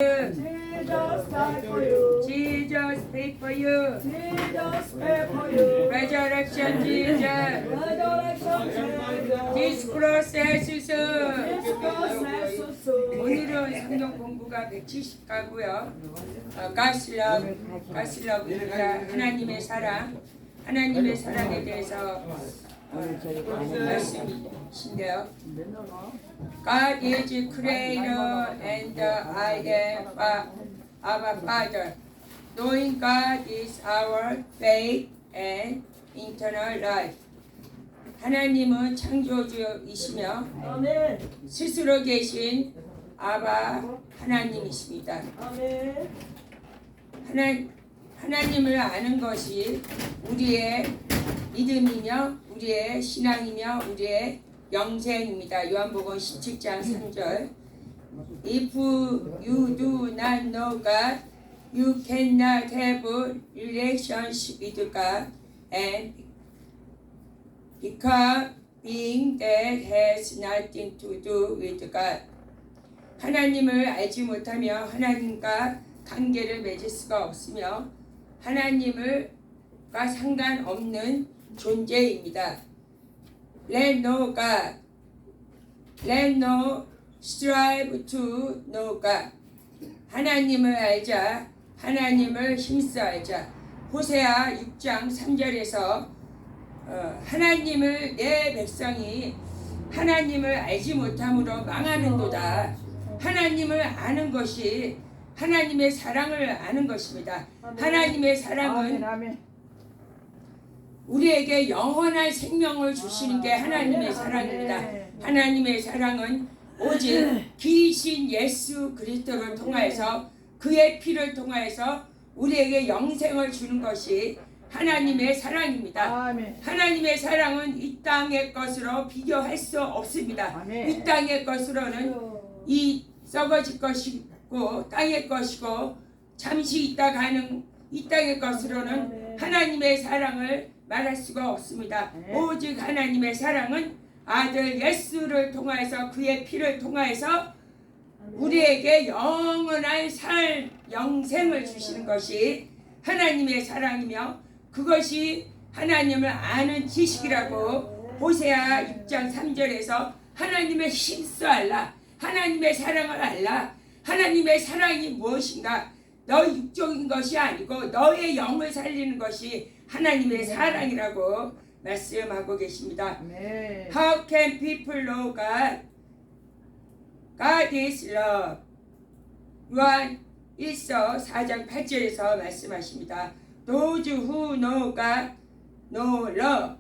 Jesus died for you. Jesus paid for you. Jesus paid for you. Resurrection Jesus. Resurrection Jesus. This cross has This Jesus. cross has us. 오늘은 성경 공부가 170가고요. 가슬럽입니다. 하나님의 사랑, 하나님의 사랑에 대해서 말씀이신데요. God is creator and I am our Father. Knowing God is our faith and eternal life. 하나님은 창조주이시며 아멘. 스스로 계신 아바 하나님이십니다. 아멘. 하나님을 아는 것이 우리의 믿음이며 우리의 신앙이며 우리의 영생입니다. 요한복음 17장 3절. If you do not know God, you cannot have a relationship with God, and because being that has nothing to do with God. 하나님을 알지 못하며 하나님과 관계를 맺을 수가 없으며 하나님과 상관없는 존재입니다. Let no God, let no strive to know God. 하나님을 알자, 하나님을 힘써 알자. 호세아 6장 3절에서 하나님을 내 백성이 하나님을 알지 못함으로 망하는도다. 하나님을 아는 것이 하나님의 사랑을 아는 것입니다. 하나님의 사랑은 우리에게 영원한 생명을 주시는 게 하나님의 사랑입니다. 하나님의 사랑은 오직 귀신 예수 그리스도를 통하여서 그의 피를 통하여서 우리에게 영생을 주는 것이 하나님의 사랑입니다. 하나님의 사랑은 이 땅의 것으로 비교할 수 없습니다. 이 땅의 것으로는 이 썩어질 것이고 땅의 것이고 잠시 있다 가는 이 땅의 것으로는 하나님의 사랑을 말할 수가 없습니다. 오직 하나님의 사랑은 아들 예수를 통하여서 그의 피를 통하여서 우리에게 영원한 영생을 주시는 것이 하나님의 사랑이며 그것이 하나님을 아는 지식이라고 호세아 6장 3절에서 하나님의 힘써 알라, 하나님의 사랑을 알라. 하나님의 사랑이 무엇인가? 너 육적인 것이 아니고 너의 영을 살리는 것이 하나님의 사랑이라고 말씀하고 계십니다. How can people know God? God is love. 요한 1서 4장 8절에서 말씀하십니다. Those who know God know love.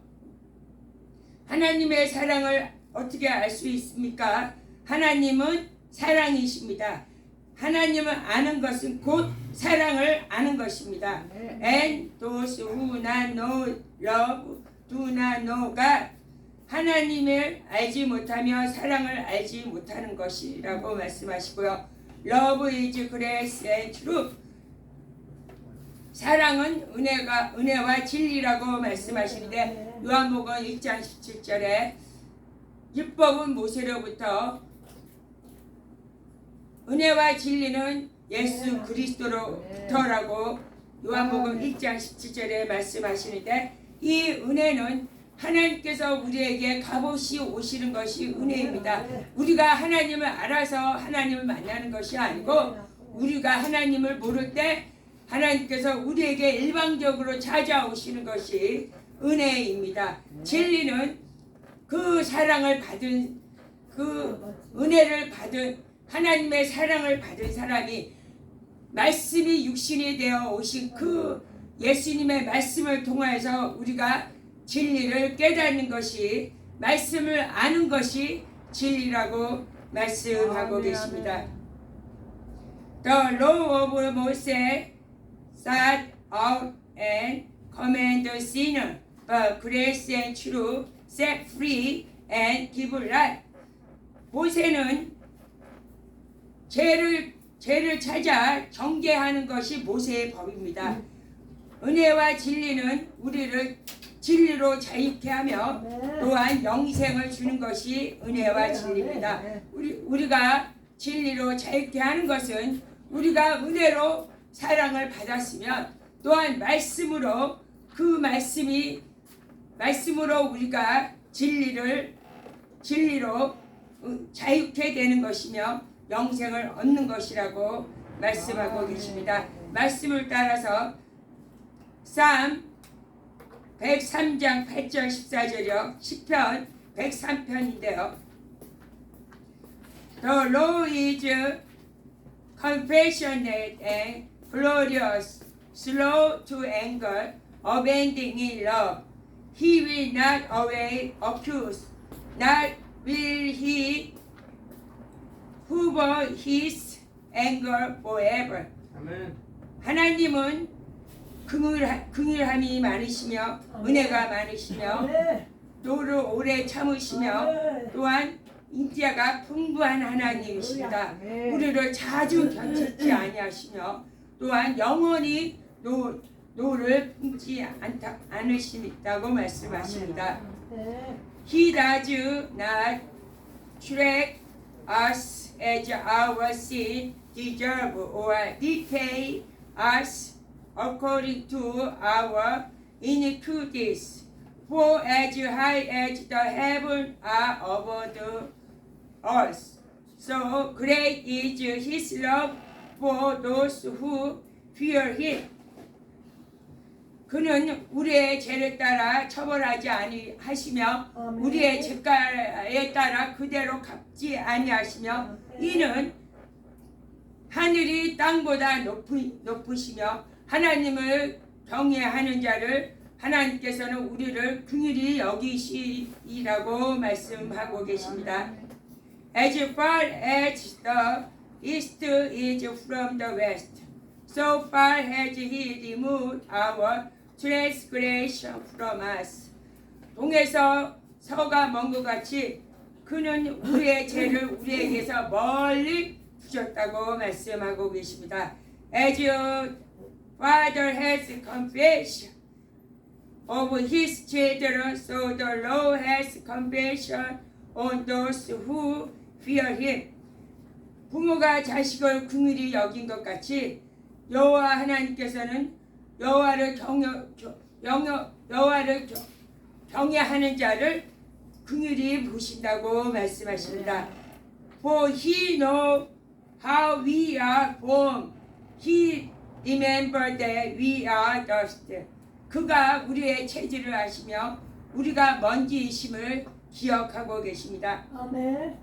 하나님의 사랑을 어떻게 알 수 있습니까? 하나님은 사랑이십니다. 하나님을 아는 것은 곧 사랑을 아는 것입니다. And those who not know love do not know God. 하나님을 알지 못하며 사랑을 알지 못하는 것이라고 말씀하시고요. Love is grace and truth. 사랑은 은혜와 진리라고 말씀하시는데 요한복음 1장 17절에 율법은 모세로부터 은혜와 진리는 예수 그리스도로부터라고 요한복음 1장 17절에 말씀하시는데 이 은혜는 하나님께서 우리에게 값없이 오시는 것이 은혜입니다. 우리가 하나님을 알아서 하나님을 만나는 것이 아니고 우리가 하나님을 모를 때 하나님께서 우리에게 일방적으로 찾아오시는 것이 은혜입니다. 진리는 그 사랑을 받은 그 은혜를 받은 하나님의 사랑을 받은 사람이 말씀이 육신이 되어 오신 그 예수님의 말씀을 통하여서 우리가 진리를 깨닫는 것이 말씀을 아는 것이 진리라고 말씀하고 계십니다. The law of Moses sought out and command the sinner, but grace and truth set free and give life. 모세는 죄를 찾아 정죄하는 것이 모세의 법입니다. 은혜와 진리는 우리를 진리로 자유케 하며 또한 영생을 주는 것이 은혜와 진리입니다. 우리가 진리로 자유케 하는 것은 우리가 은혜로 사랑을 받았으면 또한 말씀으로 그 말씀으로 우리가 진리로 자유케 되는 것이며 영생을 얻는 것이라고 말씀하고 계십니다. 말씀을 따라서 쌈 103장 8절 14절이요. 시편 103편인데요. The law is compassionate and glorious, slow to anger, abounding in love. He will not always accuse, not will he harbor his anger forever. 아멘. 하나님은 긍휼함이 많으시며 은혜가 많으시며 아멘. 또를 오래 참으시며 아멘. 또한 인자가 풍부한 하나님이십니다. 아멘. 우리를 자주 견책지 아니하시며 또한 영원히 노를 품지 않으시다고 말씀하십니다. 네. He does not treat us as our sin deserve or repay us according to our iniquities. For as high as the heavens are above the earth, so great is His love for those who fear Him. 그는 우리의 죄를 따라 처벌하지 아니하시며 아멘. 우리의 죄가에 따라 그대로 갚지 아니하시며 이는 하늘이 땅보다 높으시며 하나님을 경외하는 자를 하나님께서는 우리를 긍휼히 여기시리라고 말씀하고 계십니다. As far as the east is from the west, so far has He removed our transgression from us. 동에서 서가 먼 것 같이 그는 우리의 죄를 우리에게서 멀리 두셨다고 말씀하고 계십니다. As your Father has compassion of His children, so the Lord has compassion on those who fear Him. 부모가 자식을 긍휼히 여긴 것 같이 여호와 하나님께서는 여호와를 경외하는 자를 긍휼히 보신다고 말씀하십니다. For He knows how we are born. He remembers that we are dust. 그가 우리의 체질을 아시며 우리가 먼지이심을 기억하고 계십니다. 아멘.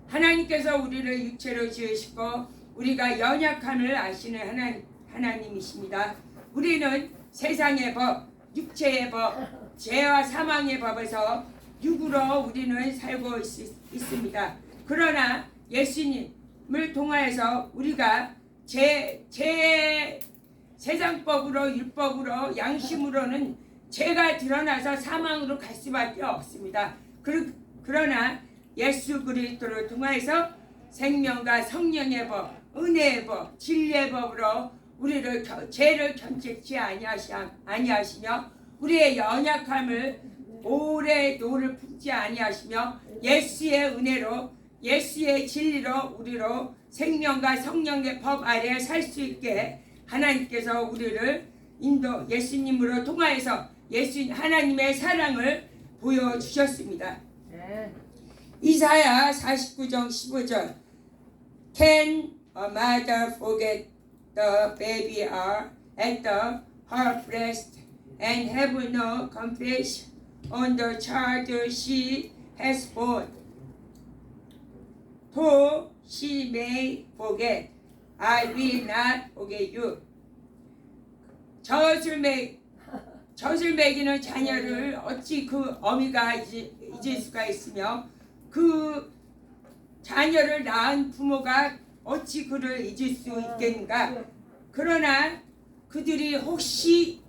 하나님께서 우리를 육체로 지으시고 우리가 연약함을 아시는 하나님이십니다. 우리는 세상의 법, 육체의 법, 죄와 사망의 법에서 육으로 우리는 살고 있습니다. 그러나 예수님을 통하여서 우리가 세상법으로 율법으로 양심으로는 죄가 드러나서 사망으로 갈 수밖에 없습니다. 그러나 예수 그리스도를 통하여서 생명과 성령의 법, 은혜의 법, 진리의 법으로 우리를 죄를 견책지 아니하시며 우리의 연약함을 오래 노를 품지 아니하시며 예수의 은혜로 예수의 진리로 우리로 생명과 성령의 법 아래 살 수 있게 하나님께서 우리를 예수님으로 통하여서 하나님의 사랑을 보여주셨습니다. 네. 이사야 49장 15절 Can a mother forget the baby at her breast and have no compassion on the child she has born? Though she may forget, I will not forget you. 젖을 먹이는 자녀를 어찌 그 어미가 잊을 수가 있으며 그 자녀를 낳은 부모가 어찌 그를 잊을 수 있겠는가. 그러나 그들이 혹시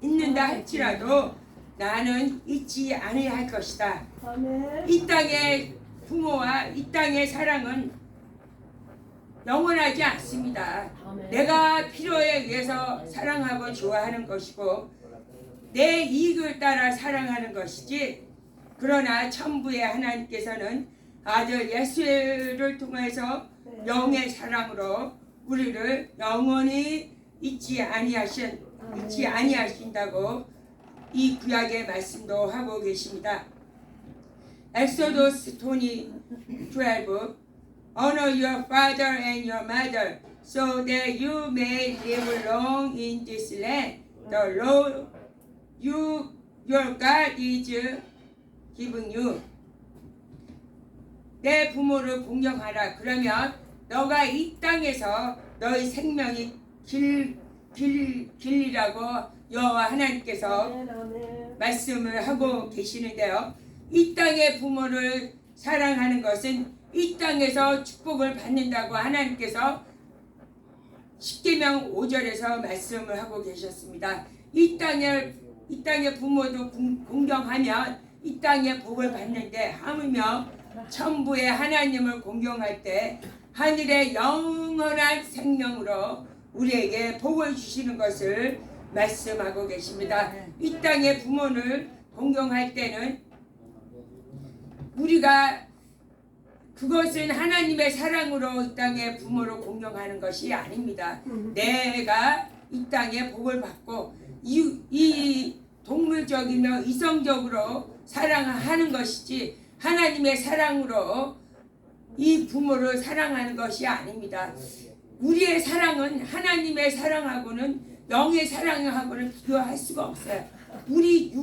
잊는다 할지라도 나는 잊지 아니할 것이다. 아멘. 이 땅의 부모와 이 땅의 사랑은 영원하지 않습니다. 아멘. 내가 필요에 의해서 사랑하고 좋아하는 것이고 내 이익을 따라 사랑하는 것이지, 그러나 천부의 하나님께서는 아들 예수를 통해서 영의 사랑으로 우리를 영원히 잊지 아니하신다고 이 구약의 말씀도 하고 계십니다. 엑소도스 12 Honor your father and your mother so that you may live long in this land. The Lord your God is giving you. 내 부모를 공경하라. 그러면 너가 이 땅에서 너의 생명이 길리라고 여호와 하나님께서 말씀을 하고 계시는데요. 이 땅의 부모를 사랑하는 것은 이 땅에서 축복을 받는다고 하나님께서 십계명 5절에서 말씀을 하고 계셨습니다. 이 땅의 부모도 공경하면 이 땅의 복을 받는데 하물며 천부의 하나님을 공경할 때 하늘의 영원한 생명으로 우리에게 복을 주시는 것을 말씀하고 계십니다. 이 땅의 부모를 공경할 때는 우리가 그것은 하나님의 사랑으로 이 땅의 부모를 공경하는 것이 아닙니다. 내가 이 땅에 복을 받고 이 동물적이며 이성적으로 사랑하는 것이지 하나님의 사랑으로 이 부모를 사랑하는 것이 아닙니다. 우리의 사랑은 하나님의 사랑하고는 영의 사랑하고는 비교할 수가 없어요. 우리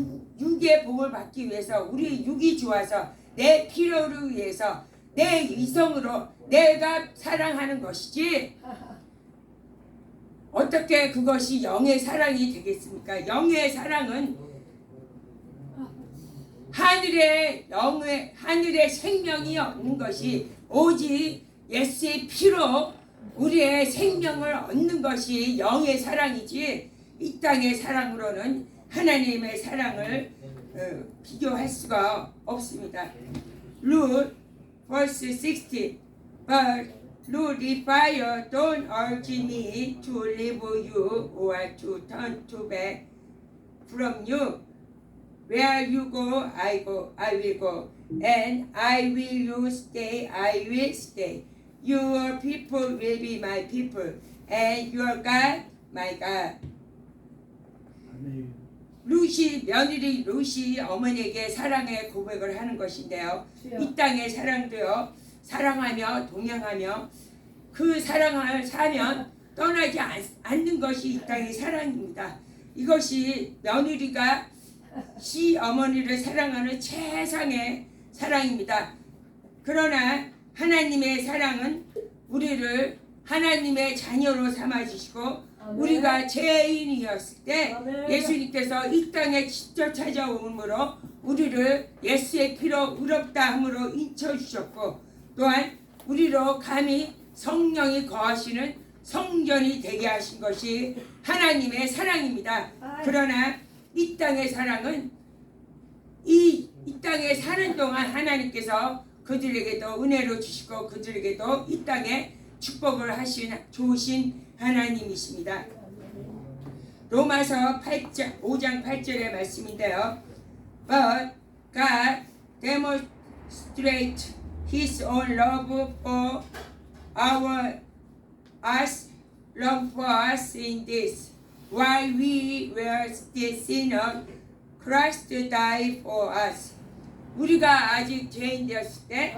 육의 복을 받기 위해서 우리 육이 좋아서 내 필요를 위해서 내 이성으로 내가 사랑하는 것이지 어떻게 그것이 영의 사랑이 되겠습니까? 영의 사랑은 하늘의 생명이 없는 것이 오직 예수의 피로 우리의 생명을 얻는 것이 영의 사랑이지 이 땅의 사랑으로는 하나님의 사랑을 비교할 수가 없습니다. Luke verse 60 But Lord, if I don't urge me to leave you or to turn to back from you, where you go, I will go, and I will stay, I will stay. Your people will be my people, and your God, my God. 며느리 루시 어머니에게 사랑의 고백을 하는 것인데요. 이 땅의 사랑도요. 사랑하며 동행하며 그 사랑을 사면 떠나지 않는 것이 이 땅의 사랑입니다. 이것이 며느리가 시어머니를 사랑하는 최상의 사랑입니다. 그러나 하나님의 사랑은 우리를 하나님의 자녀로 삼아주시고 우리가 죄인이었을 때 예수님께서 이 땅에 직접 찾아옴으로 우리를 예수의 피로 의롭다 함으로 인쳐주셨고 또한 우리로 감히 성령이 거하시는 성전이 되게 하신 것이 하나님의 사랑입니다. 그러나 이 땅의 사랑은 이 땅에 사는 동안 하나님께서 그들에게도 은혜로 주시고 그들에게도 이 땅에 축복을 하신 좋으신 하나님이십니다. 로마서 5장 8절의 말씀인데요. But God demonstrates His own love for us in this. While we were still sinners, Christ died for us. 우리가 아직 죄인 되었을 때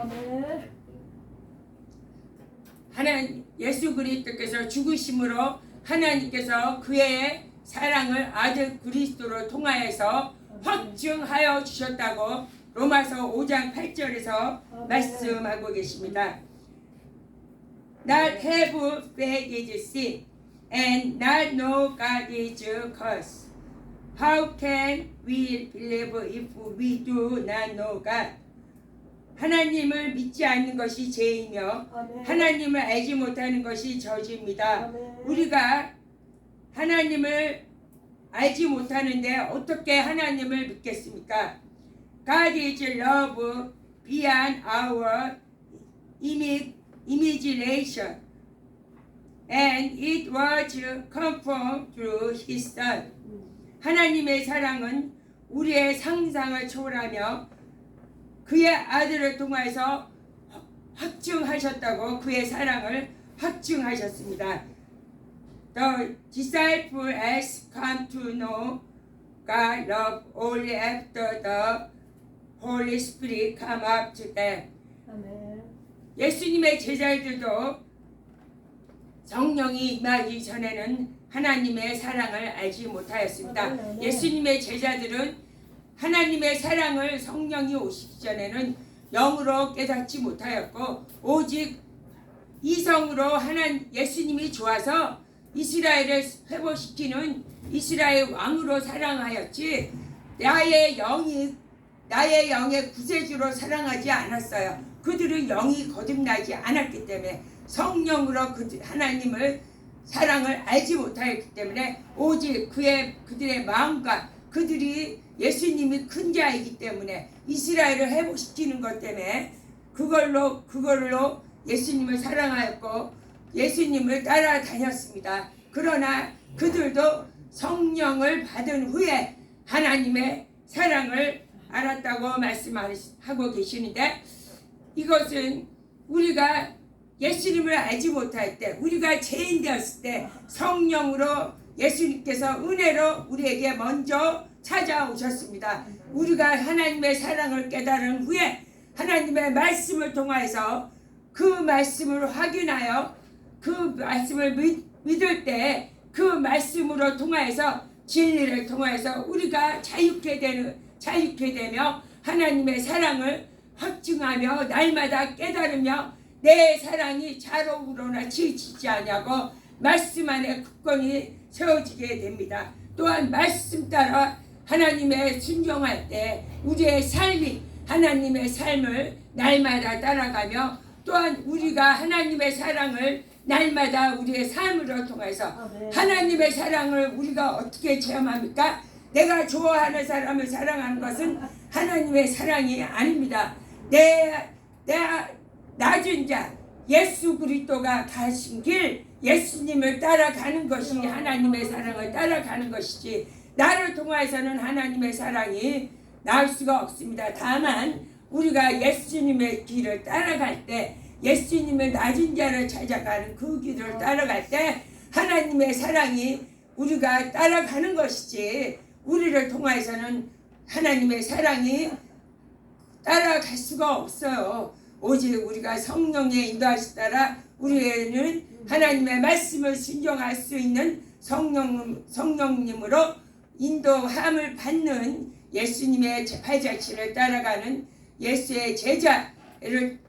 하나님 예수 그리스도께서 죽으심으로 하나님께서 그의 사랑을 아들 그리스도로 통하여서 확증하여 주셨다고 로마서 5장 8절에서 말씀하고 계십니다. Not have faith is sin, and not know God is curse. How can we believe if we do not know God? 하나님을 믿지 않는 것이 죄이며 하나님을 알지 못하는 것이 저주입니다. 우리가 하나님을 알지 못하는데 어떻게 하나님을 믿겠습니까? God is love beyond our imagination, and it was confirmed through His Son. 하나님의 사랑은 우리의 상상을 초월하며 그의 아들을 통해서 확증하셨다고 그의 사랑을 확증하셨습니다. The disciples come to know God love only after the Holy Spirit come up to them. 아멘. 예수님의 제자들도 성령이 임하기 전에는 하나님의 사랑을 알지 못하였습니다. 예수님의 제자들은 하나님의 사랑을 성령이 오시기 전에는 영으로 깨닫지 못하였고 오직 이성으로 예수님이 좋아서 이스라엘을 회복시키는 이스라엘 왕으로 사랑하였지 나의 영의 구세주로 사랑하지 않았어요. 그들은 영이 거듭나지 않았기 때문에 성령으로 하나님을 사랑을 알지 못하였기 때문에 오직 그들의 마음과 그들이 예수님이 큰 자이기 때문에 이스라엘을 회복시키는 것 때문에 그걸로 예수님을 사랑하였고 예수님을 따라다녔습니다. 그러나 그들도 성령을 받은 후에 하나님의 사랑을 알았다고 말씀하고 계시는데 이것은 우리가 예수님을 알지 못할 때 우리가 죄인 되었을 때 성령으로 예수님께서 은혜로 우리에게 먼저 찾아오셨습니다. 우리가 하나님의 사랑을 깨달은 후에 하나님의 말씀을 통하여서 그 말씀을 확인하여 그 말씀을 믿을 때 그 말씀으로 통하여서 진리를 통하여서 우리가 자유케 되며 하나님의 사랑을 확증하며 날마다 깨달으며 내 사랑이 자로우로나 지치지 않냐고 말씀 안에 굳건히 세워지게 됩니다. 또한 말씀 따라 하나님의 순종할 때 우리의 삶이 하나님의 삶을 날마다 따라가며 또한 우리가 하나님의 사랑을 날마다 우리의 삶으로 통해서 하나님의 사랑을 우리가 어떻게 체험합니까? 내가 좋아하는 사람을 사랑하는 것은 하나님의 사랑이 아닙니다. 내 낮은 자 예수 그리스도가 가신 길 예수님을 따라가는 것이 하나님의 사랑을 따라가는 것이지 나를 통해서는 하나님의 사랑이 나올 수가 없습니다. 다만 우리가 예수님의 길을 따라갈 때 예수님의 낮은 자를 찾아가는 그 길을 따라갈 때 하나님의 사랑이 우리가 따라가는 것이지 우리를 통해서는 하나님의 사랑이 따라갈 수가 없어요. 오직 우리가 성령의 인도하심 따라 우리는 하나님의 말씀을 순종할 수 있는 성령님으로 인도함을 받는 예수님의 팔자취를 따라가는 예수의 제자를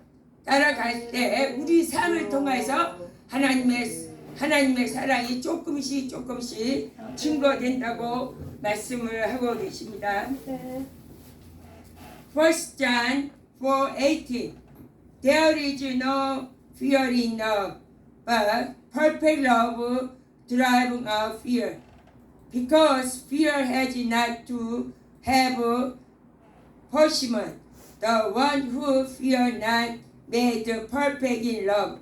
따라갈 때 우리 삶을 통해서 하나님의 사랑이 조금씩 증거된다고 말씀을 하고 계십니다. 1 John 4:18 There is no fear in love, but perfect love driving out fear. Because fear has not to have punishment. The one who fear not made perfect in love.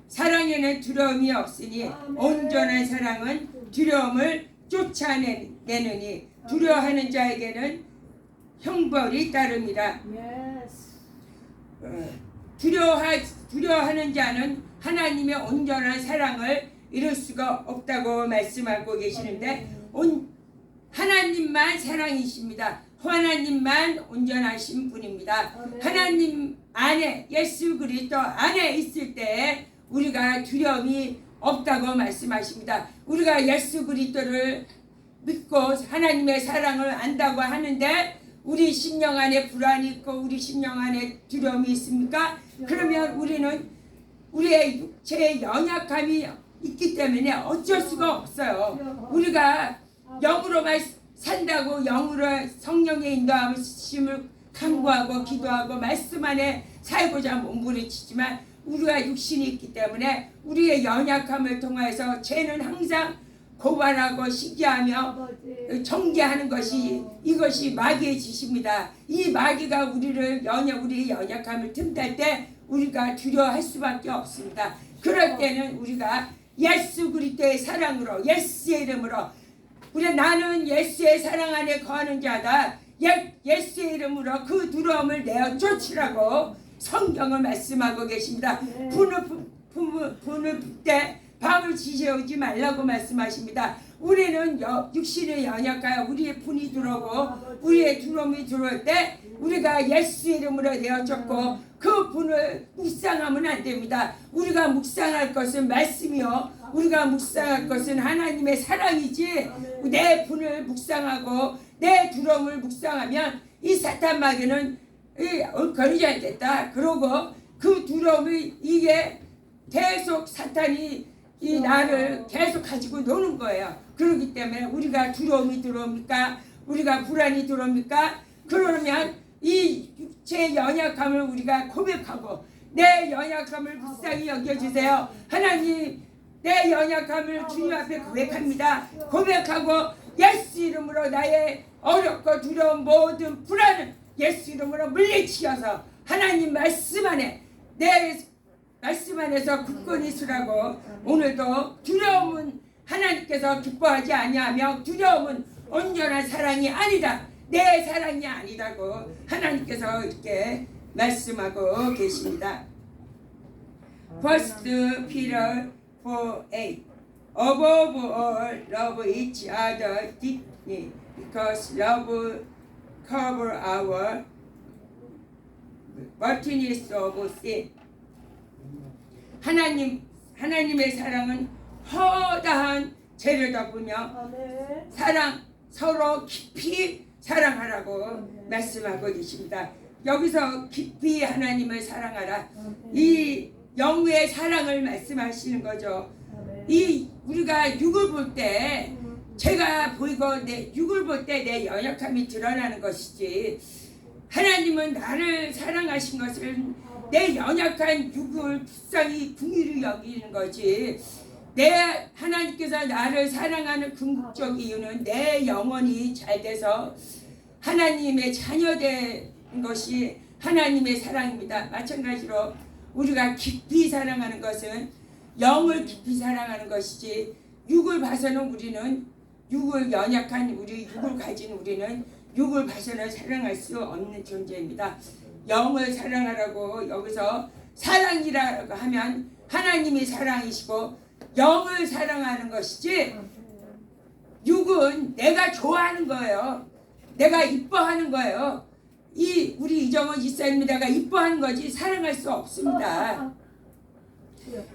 사랑에는 두려움이 없으니 온전한 사랑은 두려움을 쫓아내느니 두려워하는 자에게는 형벌이 따릅니다. 두려워하는 자는 하나님의 온전한 사랑을 이룰 수가 없다고 말씀하고 계시는데 하나님만 사랑이십니다. 하나님만 온전하신 분입니다. 하나님 안에 예수 그리스도 안에 있을 때 우리가 두려움이 없다고 말씀하십니다. 우리가 예수 그리스도를 믿고 하나님의 사랑을 안다고 하는데 우리 심령 안에 불안이 있고 우리 심령 안에 두려움이 있습니까? 그러면 우리는 우리의 육체의 연약함이 있기 때문에 어쩔 수가 없어요. 우리가 영으로만 산다고 영으로 성령의 인도함을 간구하고 기도하고 말씀 안에 살고자 몸부림치지만 우리가 육신이 있기 때문에 우리의 연약함을 통해서 죄는 항상 고발하고 시기하며 정죄하는 것이 이것이 마귀의 짓입니다. 이 마귀가 우리의 연약함을 틈탈 때 우리가 두려워할 수밖에 없습니다. 그럴 때는 우리가 예수 그리스도의 사랑으로 예수의 이름으로 나는 예수의 사랑 안에 거하는 자다. 예수의 이름으로 그 두려움을 내어 쫓으라고 성경을 말씀하고 계십니다. 분을 붓되 밤을 지새우지 말라고 말씀하십니다. 우리는 육신의 연약하여 우리의 분이 들어오고 우리의 두려움이 들어올 때 우리가 예수 이름으로 내어줬고 그 분을 묵상하면 안 됩니다. 우리가 묵상할 것은 말씀이요, 우리가 묵상할 것은 하나님의 사랑이지, 내 분을 묵상하고 내 두려움을 묵상하면 이 사탄 마귀는 거리지 않겠다. 그러고 그 두려움이 이게 계속 사탄이 이 나를 계속 가지고 노는 거예요. 그렇기 때문에 우리가 두려움이 들어옵니까? 우리가 불안이 들어옵니까? 그러면 이 육체의 연약함을 우리가 고백하고 내 연약함을 불쌍히 여겨주세요. 하나님, 내 연약함을 주님 앞에 고백합니다. 고백하고 예수 이름으로 나의 어렵고 두려운 모든 불안을 예수 이름으로 물리치어서 하나님 말씀 안에, 내 말씀 안에서 굳건히 있으라고. 오늘도 두려움은 하나님께서 기뻐하지 아니하며 두려움은 온전한 사랑이 아니다, 내 사랑이 아니라고 하나님께서 이렇게 말씀하고 계십니다. First Peter 4:8 Above all, love each other deeply, because love covers our multitude of sin. 하나님의 사랑은 허다한 죄를 덮으며 사랑, 서로 깊이 사랑하라고 말씀하고 계십니다. 여기서 깊이 하나님을 사랑하라, 이 영의 사랑을 말씀하시는 거죠. 이 우리가 육을 볼 때 죄가 보이고 내 육을 볼 때 내 연약함이 드러나는 것이지, 하나님은 나를 사랑하신 것은 내 연약한 육을 불쌍히 궁휼히 여기는 거지. 내 하나님께서 나를 사랑하는 궁극적 이유는 내 영혼이 잘 돼서 하나님의 자녀된 것이 하나님의 사랑입니다. 마찬가지로 우리가 깊이 사랑하는 것은 영을 깊이 사랑하는 것이지, 육을 봐서는 우리는 육을 연약한 우리 육을 가진 우리는 육을 봐서는 사랑할 수 없는 존재입니다. 영을 사랑하라고 여기서 사랑이라고 하면 하나님이 사랑이시고 영을 사랑하는 것이지, 육은 내가 좋아하는 거예요. 내가 이뻐하는 거예요. 우리 이정원 지사님이 내가 이뻐하는 거지 사랑할 수 없습니다.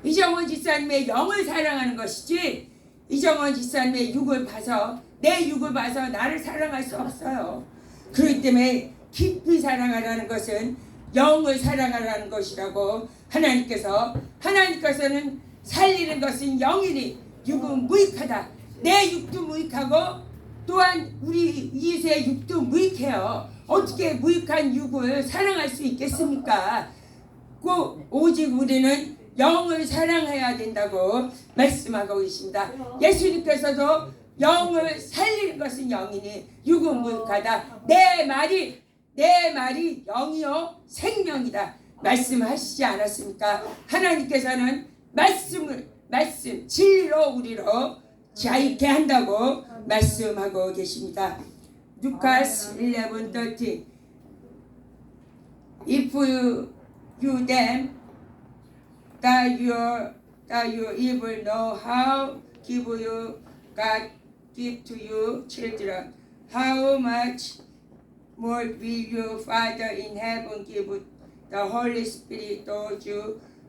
이정원 지사님의 영을 사랑하는 것이지, 이정원 지사님의 육을 봐서, 내 육을 봐서 나를 사랑할 수 없어요. 그렇기 때문에 깊이 사랑하라는 것은 영을 사랑하라는 것이라고 하나님께서는 살리는 것은 영이니 육은 무익하다. 내 육도 무익하고 또한 우리 이웃의 육도 무익해요. 어떻게 무익한 육을 사랑할 수 있겠습니까? 꼭 오직 우리는 영을 사랑해야 된다고 말씀하고 계십니다. 예수님께서도 영을 살리는 것은 영이니 육은 무익하다. 내 말이 영이요 생명이다 말씀하시지 않았습니까? 하나님께서는 말씀 진리로 우리로 자유케 한다고 말씀하고 계십니다. 루카스 11:13 If you then that you evil know how give you God give to you children, how much more will your Father in heaven give the Holy Spirit those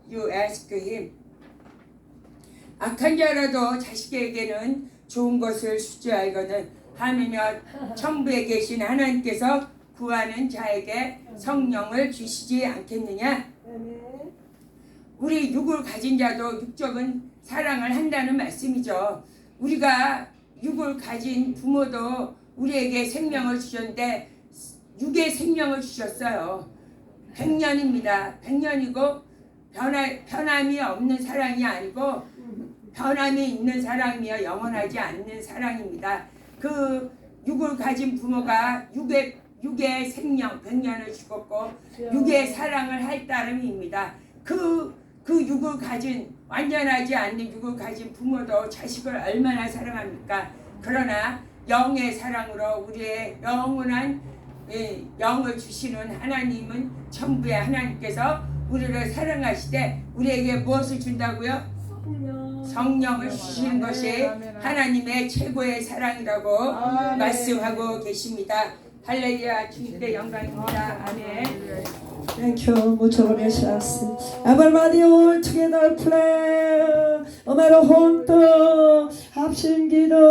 you ask Him. 악한 자라도 자식에게는 좋은 것을 수주하거든 하느냐 천부에 계신 하나님께서 구하는 자에게 성령을 주시지 않겠느냐. 우리 육을 가진 자도 육적인 사랑을 한다는 말씀이죠. 우리가 육을 가진 부모도 우리에게 생명을 주셨는데 육의 생명을 주셨어요. 100년입니다. 100년이고 변함이 없는 사랑이 아니고 변함이 있는 사랑이며 영원하지 않는 사랑입니다. 그 육을 가진 부모가 육의 생명 100년을 죽었고 육의 사랑을 할 따름입니다. 그 육을 가진 완전하지 않는 육을 가진 부모도 자식을 얼마나 사랑합니까? 그러나 영의 사랑으로 우리의 영원한 영을 주시는 하나님은 천부의 하나님께서 우리를 사랑하시되 우리에게 무엇을 준다고요? 성령을 주시는 것이 하나님의 최고의 사랑이라고 말씀하고 계십니다. 할렐루야. 주님께 영광입니다. 아멘. Thank you. Muchas gracias. Everybody all together play. Omero juntos. 합심기도.